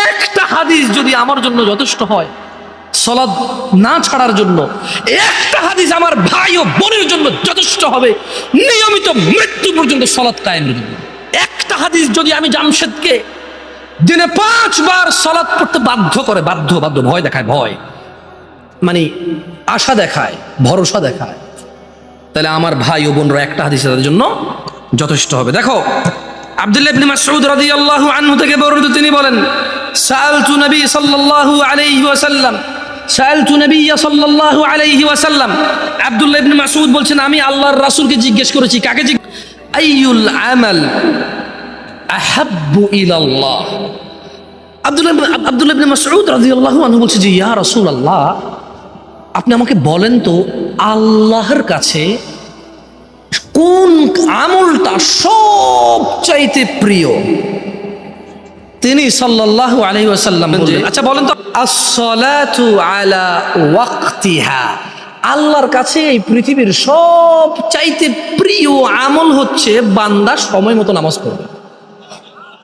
একটা হাদিস যদি আমার জন্য যথেষ্ট হয় সালাত না ছাড়ার জন্য, একটা হাদিস আমার ভাই ও বোনের জন্য যথেষ্ট হবে নিয়মিত মৃত্যু পর্যন্ত সালাত কায়েমের জন্য। একটা হাদিস যদি আমি জামশেদকে দিনে 5 বার সালাত পড়তে বাধ্য করে, বাধ্য ভয় দেখায়, ভয় মানে আশা দেখায়, ভরসা দেখায়, তাহলে আমার ভাই ও বোনরা একটা হাদিস তাদের জন্য যথেষ্ট হবে। দেখো আব্দুল্লাহ ইবনে মাসউদ রাদিয়াল্লাহু আনহু থেকে বর্ণিত, তিনি বলেন সাআলতু নবী সাল্লাল্লাহু আলাইহি ওয়াসাল্লাম, সাআলতু নবী সাল্লাল্লাহু আলাইহি ওয়াসাল্লাম। আব্দুল্লাহ ইবনে মাসউদ বলছেন আমি আল্লাহর রাসূলকে জিজ্ঞেস করেছি, কাকে জিজ্ঞেস? আইয়ুল আমাল আহাব্বু ইলাল্লাহ। আব্দুল্লাহ ইবনে মাসউদ রাদিয়াল্লাহু আনহু বলছে যে ইয়া রাসূলুল্লাহ, আপনি আমাকে বলেন তো আল্লাহর কাছে কোন আমলটা সবচাইতে প্রিয়? তিনি সাল্লাল্লাহু আলাইহি ওয়াসাল্লাম বললেন, আচ্ছা বলেন তো, as-salatu ala ওয়াক্তিহা। আল্লাহর কাছে এই পৃথিবীর সবচাইতে প্রিয় আমল হচ্ছে বান্দা সময় মতো নামাজ পড়বে।